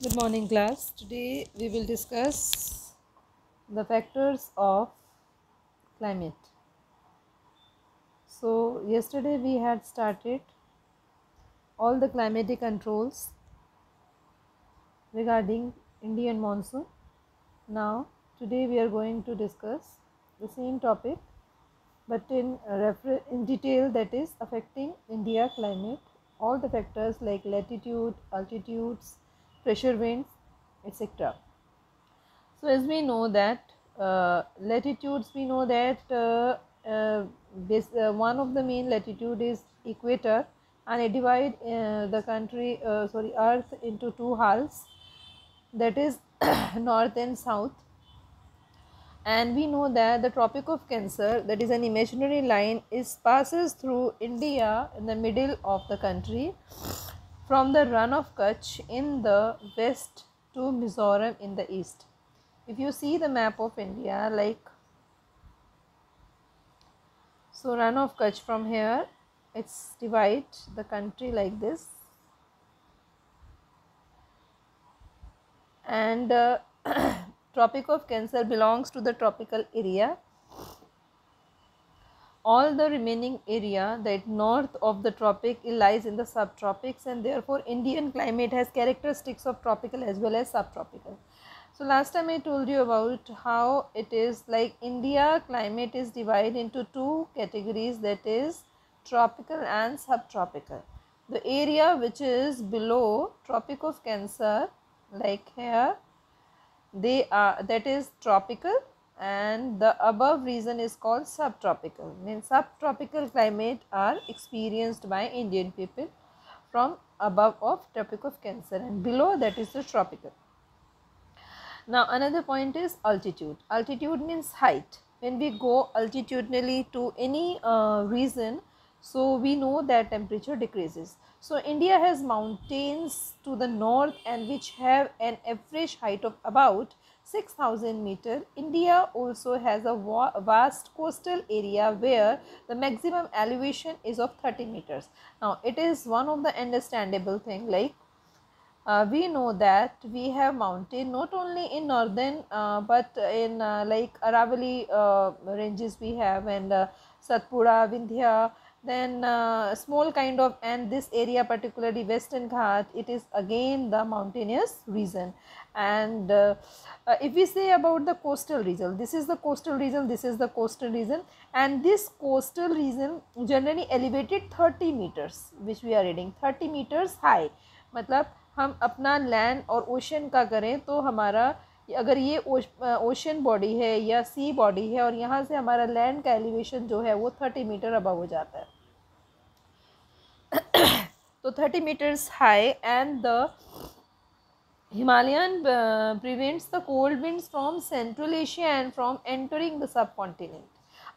Good morning, class. Today we will discuss the factors of climate. So, yesterday we had started all the climatic controls regarding Indian monsoon. Now, today we are going to discuss the same topic but in detail, that is affecting India climate, all the factors like latitude, altitudes, pressure winds, etc. So as we know that latitudes, we know that one of the main latitude is equator, and it divide the country earth into two halves, that is north and south. And we know that the Tropic of Cancer, that is an imaginary line, is passes through India in the middle of the country, from the Run of Kutch in the west to Mizoram in the east. If you see the map of India, like, so Run of Kutch from here, it's divide the country like this, and Tropic of Cancer belongs to the tropical area. All the remaining area that north of the tropic lies in the subtropics, and therefore Indian climate has characteristics of tropical as well as subtropical. So last time I told you about how it is like India climate is divided into two categories, that is tropical and subtropical. The area which is below Tropic of Cancer, like here, they are, that is tropical, and the above region is called subtropical. Means subtropical climate are experienced by Indian people from above of Tropic of Cancer, and below that is the tropical. Now another point is altitude. Altitude means height. When we go altitudinally to any region, so we know that temperature decreases. So India has mountains to the north and which have an average height of about 6,000 meter. India also has a vast coastal area where the maximum elevation is of 30 meters. Now it is one of the understandable thing, like we know that we have mountain not only in northern but in like Aravali ranges we have, and Satpura, Vindhya, then small kind of, and this area particularly Western Ghat, it is again the mountainous region. And if we say about the coastal region, this is the coastal region, this is the coastal region, and this coastal region generally elevated 30 meters, which we are reading 30 meters high. मतलब हम अपना land और ocean का करें तो हमारा, अगर ये ओशन बॉडी है या सी बॉडी है और यहाँ से हमारा लैंड का एलिवेशन जो है वो 30 मीटर अबव हो जाता है, तो 30 metres high, and the Himalayan prevents the cold winds from Central Asia and from entering the subcontinent.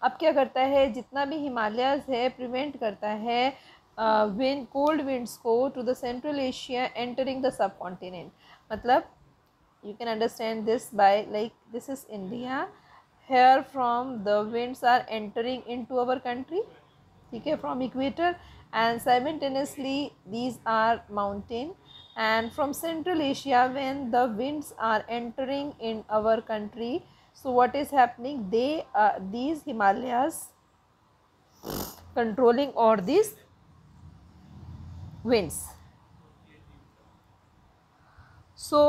अब क्या करता है, जितना भी हिमालयस है प्रिवेंट करता है विंड, कोल्ड विंड्स को to the central Asia entering the sub continent. मतलब you can understand this by, like, this is India, here from the winds are entering into our country, ठीक है, from equator, and simultaneously these are mountain, and from Central Asia when the winds are entering in our country, so what is happening, they these Himalayas controlling all these winds. So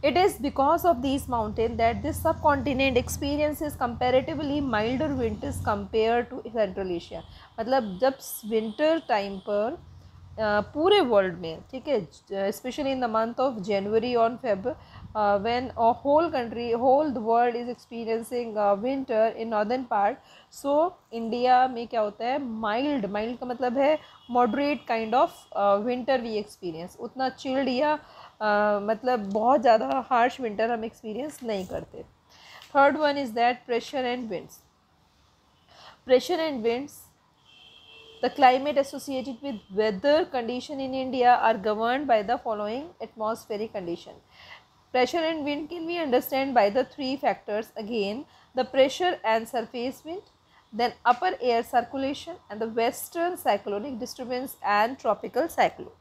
it is because of these mountains that this subcontinent experiences comparatively milder winters compared to Central Asia. मतलब जब winter time पर पूरे world में, ठीक है, specially in the month of January और Feb, when a whole country, whole the world is experiencing winter in northern part, so India में क्या होता है, mild, mild का मतलब है moderate kind of winter we experience. उतना chilled या मतलब बहुत ज़्यादा harsh winter हम experience नहीं करते. Third one is that pressure and winds. Pressure and winds, the climate associated with weather condition in India are governed by the following atmospheric condition. Pressure and wind can be understand by the three factors again: the pressure and surface wind, then upper air circulation, and the western cyclonic disturbance and tropical cyclone.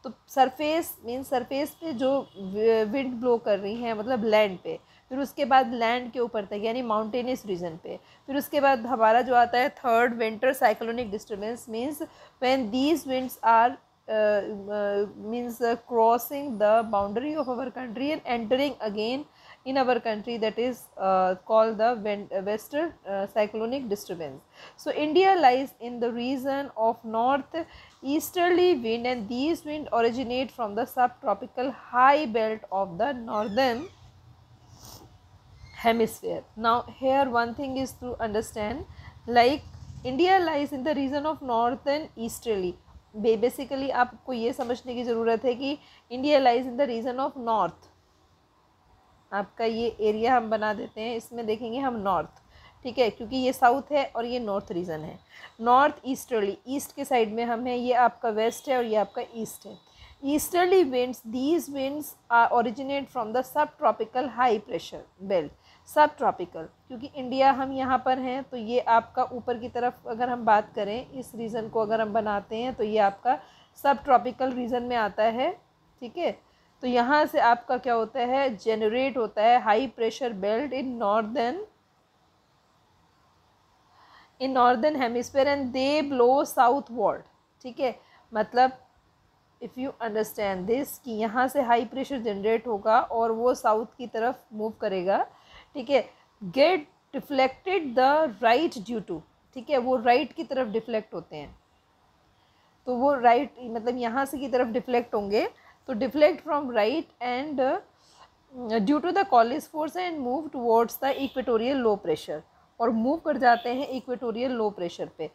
तो surface means surface पे जो wind blow कर रही है मतलब land पे, फिर उसके बाद लैंड के ऊपर तक यानी माउंटेनियस रीजन पे, फिर उसके बाद हमारा जो आता है third winter cyclonic disturbance means when these winds are means crossing the boundary of our country and entering again in our country, that is called the western cyclonic disturbance. So India lies in the region of north easterly wind, and these wind originate from the subtropical high belt of the northern hemisphere. Now here one thing is to understand, like India lies in the region of northern easterly. Basically आपको ये समझने की ज़रूरत है कि India lies in the region of north, आपका ये area हम बना देते हैं, इसमें देखेंगे हम नॉर्थ, ठीक है, क्योंकि ये साउथ है और ये नॉर्थ रीजन है। नॉर्थ ईस्टर्ली, ईस्ट के साइड में हम हैं, ये आपका वेस्ट है और ये आपका ईस्ट है। Easterly winds, these winds are originate from the sub tropical high pressure belt. Sub tropical, क्योंकि इंडिया हम यहाँ पर हैं तो ये आपका ऊपर की तरफ अगर हम बात करें, इस रीजन को अगर हम बनाते हैं तो ये आपका सब ट्रॉपिकल रीजन में आता है, ठीक है। तो यहाँ से आपका क्या होता है, जनरेट होता है high pressure belt in northern hemisphere and they blow southward, ठीक है। मतलब इफ़ यू अंडरस्टैंड दिस कि यहाँ से हाई प्रेशर जनरेट होगा और वो साउथ की तरफ मूव करेगा, ठीक है। Get deflected the right due to, ठीक है, वो राइट की तरफ डिफ्लेक्ट होते हैं, तो वो राइट मतलब यहाँ से की तरफ डिफ्लेक्ट होंगे, तो deflect from right and due to the coriolis force and move towards the equatorial low pressure, और मूव कर जाते हैं इक्वेटोरियल लो प्रेशर पे।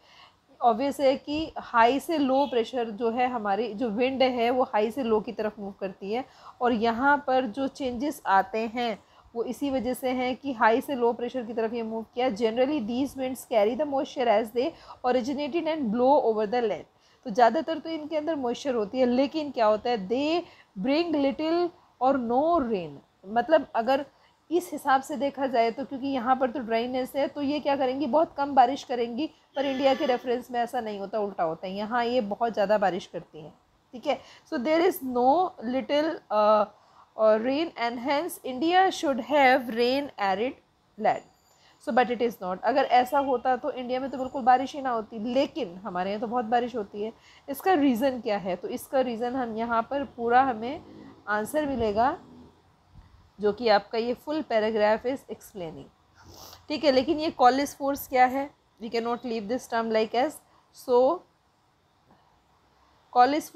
ऑब्वियस है कि हाई से लो प्रेशर जो है, हमारी जो विंड है वो हाई से लो की तरफ मूव करती है, और यहाँ पर जो चेंजेस आते हैं वो इसी वजह से हैं कि हाई से लो प्रेशर की तरफ ये मूव किया। Generally these winds carry the moisture as they originated and blow over the land, तो ज़्यादातर तो इनके अंदर मॉइस्चर होती है, लेकिन क्या होता है, दे ब्रिंग लिटिल और नो रेन। मतलब अगर इस हिसाब से देखा जाए तो क्योंकि यहाँ पर तो ड्राइनेस है तो ये क्या करेंगी, बहुत कम बारिश करेंगी, पर इंडिया के रेफरेंस में ऐसा नहीं होता, उल्टा होता है, यहाँ ये बहुत ज़्यादा बारिश करती हैं, ठीक है। So there is no little rain and hence India should have rain arid land, so but it is not. अगर ऐसा होता तो इंडिया में तो बिल्कुल बारिश ही ना होती, लेकिन हमारे यहाँ तो बहुत बारिश होती है। इसका रीज़न क्या है, तो इसका रीज़न हम यहाँ पर पूरा हमें आंसर मिलेगा, जो कि आपका ये फुल पैराग्राफ इज एक्सप्लेनिंग, ठीक है। लेकिन ये कॉलिस फोर्स क्या है, we can not leave this term like as. So coriolis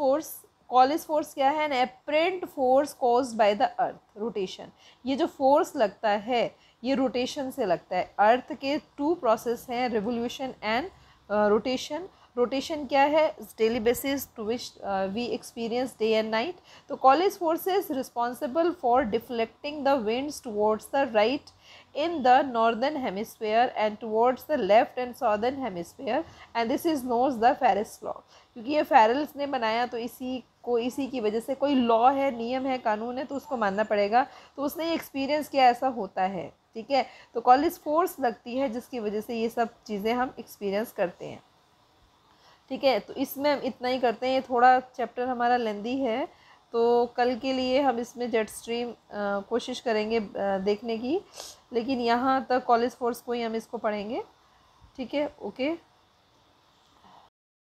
force क्या है, an apparent force caused by the earth rotation. ये जो फोर्स लगता है ये रोटेशन से लगता है। अर्थ के टू प्रोसेस हैं, रिवोल्यूशन एंड रोटेशन। रोटेशन क्या है, daily basis to which we experience day and night. तो Coriolis force is responsible for deflecting the winds towards the right in the northern hemisphere and towards the left and southern hemisphere, and this is known the Farris law। क्योंकि ये फैरल्स ने बनाया तो इसी की वजह से कोई लॉ है, नियम है, कानून है, तो उसको मानना पड़ेगा। तो उसने एक्सपीरियंस किया ऐसा होता है, ठीक है। तो कॉलिस फोर्स लगती है जिसकी वजह से ये सब चीज़ें हम एक्सपीरियंस करते हैं, ठीक है। तो इसमें हम इतना ही करते हैं, ये थोड़ा चैप्टर हमारा लेंदी है, तो कल के लिए हम इसमें जेट स्ट्रीम कोशिश करेंगे देखने की, लेकिन यहाँ तक कॉलिस फोर्स को ही हम इसको पढ़ेंगे, ठीक है। ओके।